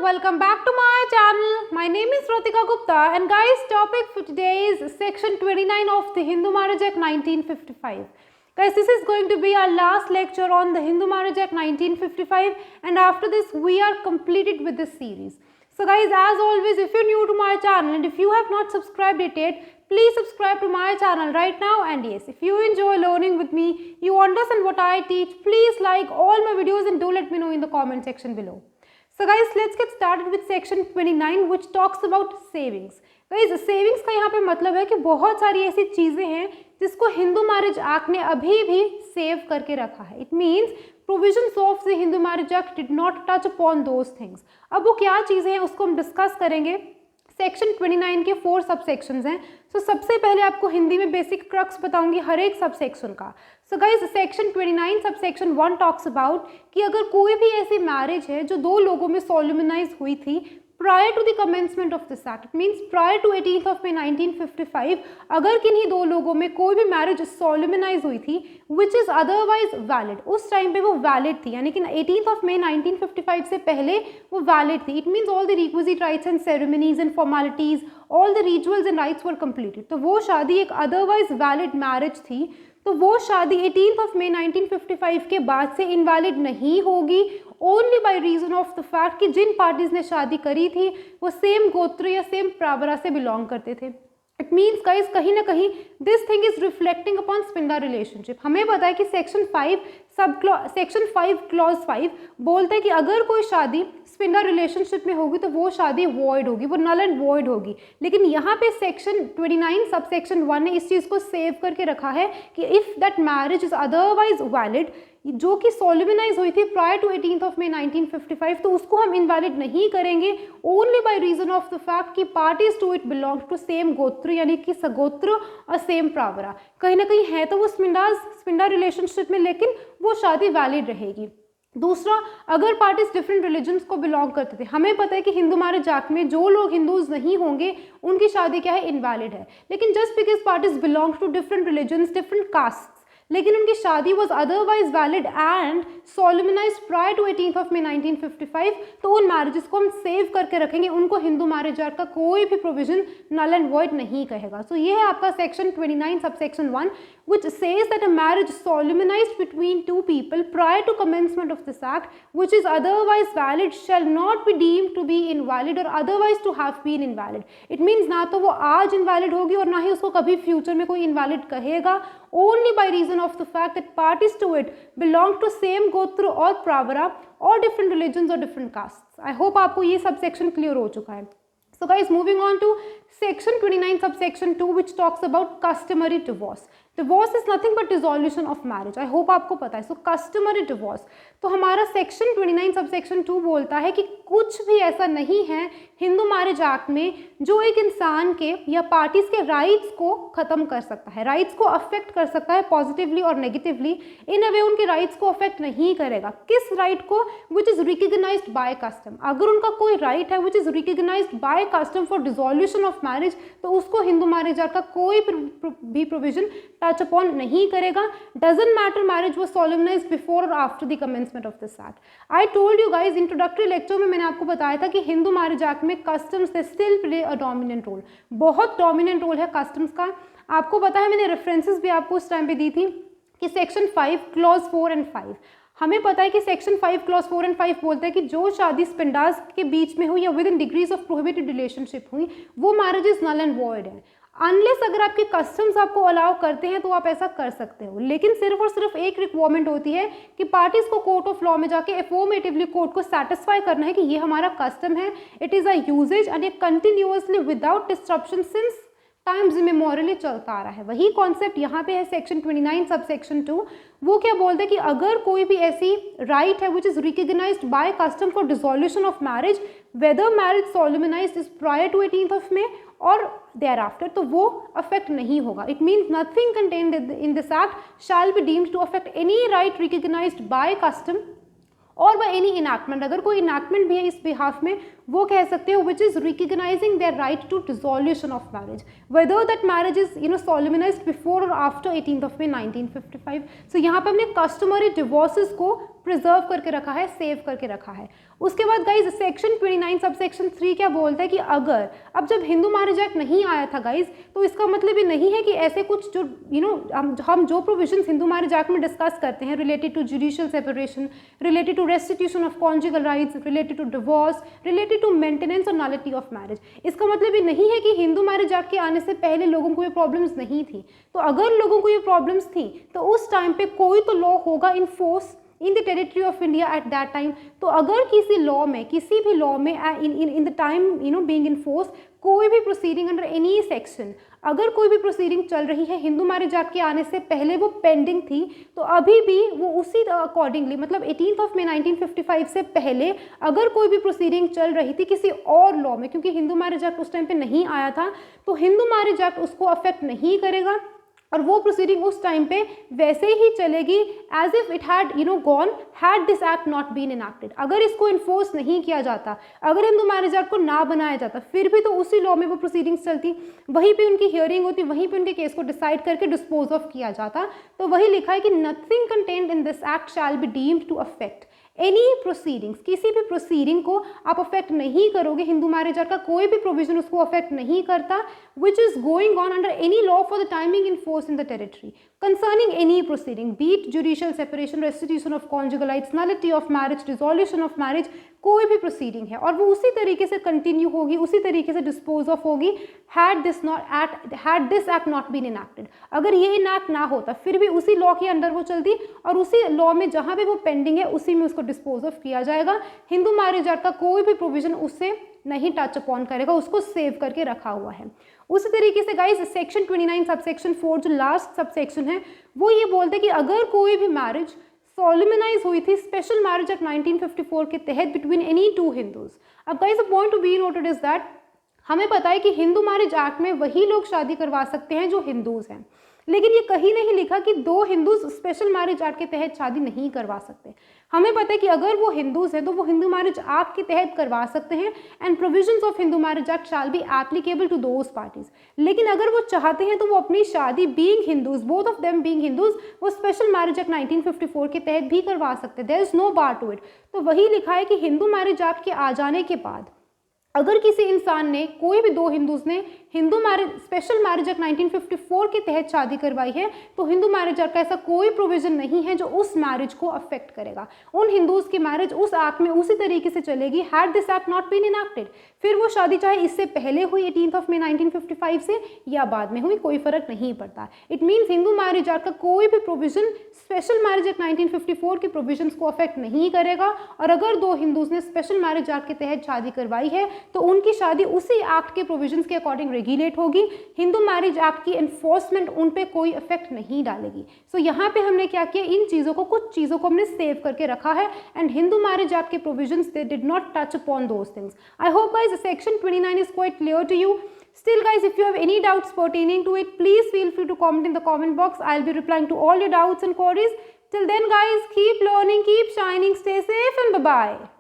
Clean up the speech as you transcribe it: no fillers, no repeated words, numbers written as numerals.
welcome back to my channel. My name is Ratika Gupta and guys, topic for today is section 29 of the Hindu Marriage Act 1955. Guys, this is going to be our last lecture on the Hindu Marriage Act 1955 and after this we are completed with this series. So guys, as always, if you're new to my channel and if you have not subscribed it yet, please subscribe to my channel right now. And yes, if you enjoy learning with me, you understand what I teach, please like all my videos and do let me know in the comment section below. So guys, let's get started with section 29 which talks about savings. Guys, savings का यहाँ पे मतलब है कि बहुत सारी ऐसी चीज़ें हैं जिसको हिंदू मैरिज एक्ट ने अभी भी सेव करके रखा है. It means provisions of the Hindu marriage act did not touch upon those things. अब वो क्या चीज़ें हैं उसको हम डिस्कस करेंगे. सेक्शन 29 के 4 सब सेक्शंस हैं. सो सबसे पहले आपको हिंदी में बेसिक क्रक्स बताऊंगी हर एक सब सेक्शन का. So guys, section 29 sub section 1 talks about कि अगर कोई भी ऐसी मैरिज है जो दो लोगों में सोलमनाइज हुई थी prior to the commencement of this act, it means prior to 18th of May 1955, अगर किन्हीं दो लोगों में कोई भी मैरिज सोलमनाइज हुई थी which is otherwise valid, उस टाइम पे वो वैलिड थी, यानी कि 18th of May 1955 से पहले वो वैलिड थी. It means all the requisite rights and ceremonies and formalities, all the rituals and rights were completed. तो वो शादी एक अदरवाइज वैलिड मैरिज थी. तो वो शादी 18th of May 1955 के बाद से इनवैलिड नहीं होगी only by reason of the fact कि जिन पार्टीज ने शादी करी थी वो सेम गोत्र या सेम प्रावरा से बिलोंग करते थे. इट मीन्स गाइज, कहीं ना कहीं this thing is reflecting upon sapinda relationship. हमें पता है कि सेक्शन 5 क्लॉज 5 बोलता है कि अगर कोई शादी स्पिंडा रिलेशनशिप में होगी तो वो शादी वॉइड होगी, वो नल एंड वॉइड होगी. लेकिन यहाँ पे सेक्शन 29 सब सेक्शन 1 ने इस चीज़ को सेव करके रखा है कि if that marriage is otherwise valid, जो कि सोलमनाइज हुई थी prior to 18th of May 1955, तो उसको हम इनवैलिड नहीं करेंगे only by reason of the fact कि parties to it belong to same gotra, यानी कि सगोत्र और सेम प्रावरा. कहीं ना कहीं है तो वो स्पिंडा रिलेशनशिप में, लेकिन वो शादी वैलिड रहेगी. दूसरा, अगर पार्टीज डिफरेंट रिलीजन्स को बिलोंग करते थे, हमें पता है कि हिंदू मैरिज एक्ट में जो लोग हिंदूज नहीं होंगे उनकी शादी क्या है, इनवैलिड है. लेकिन just because parties belong to different religions, different caste, लेकिन उनकी शादी was otherwise valid and solemnized prior to 18th of May 1955, तो उन मैरिजेस को हम सेव करके रखेंगे. उनको हिंदू मैरिज एक्ट का कोई भी प्रोविजन नल एंड वॉइड नहीं कहेगा. सो ये है आपका section 29 sub section 1 which says that a marriage solemnized between two people prior to commencement of this act which is otherwise valid shall not be deemed to be invalid or otherwise to have been invalid. It means ना तो वो आज invalid होगी और ना ही उसको कभी future में कोई invalid कहेगा, only by reason of the fact that parties to it belong to same गोत्र और Pravara or different religions or different castes. I hope आपको ये सब सेक्शन क्लियर हो चुका है. So guys, moving on to section 29 subsection 2 which talks about customary divorce. Divorce is nothing but dissolution of marriage. I hope आपको पता है. So customary divorce. तो हमारा section 29 subsection 2 बोलता है कि कुछ भी ऐसा नहीं है हिंदू मैरिज एक्ट में जो एक इंसान के या पार्टीज के राइट्स को खत्म कर सकता है, राइट्स को अफेक्ट कर सकता है पॉजिटिवली और नेगेटिवली. इन अ वे उनके राइट्स को अफेक्ट नहीं करेगा. किस राइट को? Which is recognised by custom. अगर उनका कोई राइट है which is recognised by custom for dissolution of marriage, तो उसको हिंदू मैरिज एक्ट का कोई भी प्रोविजन टच अपॉन नहीं करेगा. Doesn't matter marriage was solemnized before और after the commencement of this act. I told you guys introductory lecture में मैंने आपको बताया था कि हिंदू मैरिज एक्ट में customs they still play a dominant role. बहुत डोमिनेंट रोल है कस्टम्स का. आपको पता है, मैंने रेफरेंसेस भी आपको उस टाइम पे दी थी कि सेक्शन 5 क्लॉज 4 एंड 5, हमें पता है कि सेक्शन 5 क्लॉज 4 एंड 5 बोलता है कि जो शादी स्पिंडास के बीच में हुई या with in degrees of prohibited relationship हुई वो मैरिजेस नल एंड वॉइड है. अनलेस अगर आपके कस्टम्स आपको अलाउ करते हैं तो आप ऐसा कर सकते हो. लेकिन सिर्फ और सिर्फ एक रिक्वायरमेंट होती है कि पार्टीज को कोर्ट ऑफ लॉ में जाके एफर्मेटिवली कोर्ट को सेटिस्फाई करना है कि ये हमारा कस्टम है, it is a usages and ये continuously without disruption since times immemorially चलता आ रहा है. वही कॉन्सेप्ट यहाँ पे है सेक्शन 29 सब सेक्शन 2. वो क्या बोलते हैं कि अगर कोई भी ऐसी राइट है which is recognised by custom for dissolution of marriage, whether marriage solemnized is prior to 18th of May और देयर आफ्टर, तो वो अफेक्ट नहीं होगा. It means nothing contained in this act shall be deemed to affect any right recognized by custom और by any enactment. अगर कोई enactment भी है इस बिहाफ में, वो कह सकते हो which is recognizing their right to dissolution of marriage, whether that marriage is solemnized before और after 18th of May 1955. So यहाँ पे हमने कस्टमरी डिवोर्सेस को प्रिजर्व करके रखा है, सेव करके रखा है। उसके बाद गाइज सेक्शन 29 सब सेक्शन 3 क्या बोलता है कि अगर अब जब हिंदू मैरिज एक्ट नहीं आया था गाइज, तो इसका मतलब ये नहीं है कि ऐसे कुछ जो हम जो प्रोविजंस हिंदू मैरिज एक्ट में डिस्कस करते हैं related to judicial separation, related to restitution of conjugal rights, related to divorce, related to maintenance और नॉलिटी ऑफ मैरिज, इसका मतलब ये नहीं है कि हिंदू मैरिज एक्ट के आने से पहले लोगों को ये प्रॉब्लम्स नहीं थी। तो अगर लोगों को ये प्रॉब्लम्स थी तो उस टाइम पे कोई तो लॉ होगा in force in the territory of India at that time. तो अगर किसी लॉ में, किसी भी लॉ में in the time being in force कोई भी प्रोसीडिंग अंडर एनी सेक्शन, अगर कोई भी प्रोसीडिंग चल रही है हिंदू मैरिज एक्ट के आने से पहले वो पेंडिंग थी, तो अभी भी वो उसी अकॉर्डिंगली, मतलब 18 मई 1955 से पहले अगर कोई भी प्रोसीडिंग चल रही थी किसी और लॉ में, क्योंकि हिंदू मैरिज एक्ट उस टाइम पे नहीं आया था, तो हिंदू मैरिज एक्ट उसको अफेक्ट नहीं करेगा और वो प्रोसीडिंग उस टाइम पे वैसे ही चलेगी as if it had gone had this act not been enacted. अगर इसको इन्फोर्स नहीं किया जाता, अगर हिंदू मैरिज एक्ट को ना बनाया जाता, फिर भी तो उसी लॉ में वो प्रोसीडिंग्स चलती, वहीं पे उनकी हियरिंग होती, वहीं पे उनके केस को डिसाइड करके डिस्पोज ऑफ किया जाता। तो वही लिखा है कि nothing contained in this act shall be deemed to affect any proceedings, किसी भी प्रोसीडिंग को आप अफेक्ट नहीं करोगे, हिंदू मैरिज एक्ट का कोई भी प्रोविजन उसको अफेक्ट नहीं करता, which is going on under any law for the timing in force in the territory concerning any proceeding, be it judicial separation, restitution of conjugal rights, nullity of marriage, dissolution of marriage, कोई भी proceeding है और वो उसी तरीके से continue होगी, उसी तरीके से डिस्पोज ऑफ होगी had this act not been enacted. अगर ये इनैक्ट ना होता फिर भी उसी लॉ के अंडर वो चलती और उसी लॉ में जहाँ पे वो पेंडिंग है उसी में उसको डिस्पोज ऑफ किया जाएगा। हिंदू मैरिज एक्ट का कोई भी प्रोविजन उससे नहीं टच अपॉन करेगा, उसको सेव करके रखा हुआ है। उसी तरीके से गाइज सेक्शन 29 सब सेक्शन 4 जो लास्ट सब सेक्शन है वो ये बोलते हैं कि अगर कोई भी मैरिज सोलिमनाइज हुई थी स्पेशल मैरिज एक्ट 1954 के तहत बिटवीन एनी टू हिंदूज। अब guys the point to be noted is that हमें पता है कि हिंदू मैरिज एक्ट में वही लोग शादी करवा सकते हैं जो हिंदूज हैं, लेकिन ये कहीं नहीं लिखा कि दो हिंदूज स्पेशल मैरिज एक्ट के तहत शादी नहीं करवा सकते। हमें पता है कि अगर वो हिंदूज हैं तो वो हिंदू मैरिज एक्ट के तहत करवा सकते हैं and provisions of Hindu marriage act shall be applicable to those parties. लेकिन अगर वो चाहते हैं तो वो अपनी शादी being Hindus, both of them being Hindus, वो स्पेशल मैरिज एक्ट 1954 के तहत भी करवा सकते हैं। There is no bar to it. तो वही लिखा है कि हिंदू मैरिज एक्ट के आ जाने के बाद अगर किसी इंसान ने, कोई भी दो हिंदूज ने Hindu marriage special marriage act 1954 के तहत शादी करवाई है तो हिंदू मैरिज एक्ट का ऐसा कोई प्रोविजन नहीं है जो उस मैरिज को अफेक्ट करेगा। उन हिंदूज की मैरिज उस एक्ट में उसी तरीके से चलेगी had this act not been enacted. फिर वो शादी चाहे इससे पहले हुई 18 मई 1955 से या बाद में हुई, कोई फर्क नहीं पड़ता। It means Hindu marriage act का कोई भी प्रोविजन स्पेशल मैरिज एक्ट 1954 के प्रोविजंस को अफेक्ट नहीं करेगा और अगर दो हिंदूज ने स्पेशल मैरिज एक्ट के तहत शादी करवाई है तो उनकी शादी उसी एक्ट के प्रोविजंस के अकॉर्डिंग रेगुलेट होगी। हिंदू मैरिज एक्ट की एनफोर्समेंट उन पे कोई इफेक्ट नहीं डालेगी। सो यहाँ पे हमने क्या किया, इन चीज़ों को, कुछ चीज़ों को हमने सेव करके रखा है एंड हिंदू मैरिज एक्ट के provisions they did not touch upon those things. I hope guys section 29 is quite clear to you. Still guys, if you have any doubts pertaining to it, please feel free to comment in the comment box. I'll be replying to all your doubts and queries. Till then guys, keep learning, keep shining, stay safe and bye-bye.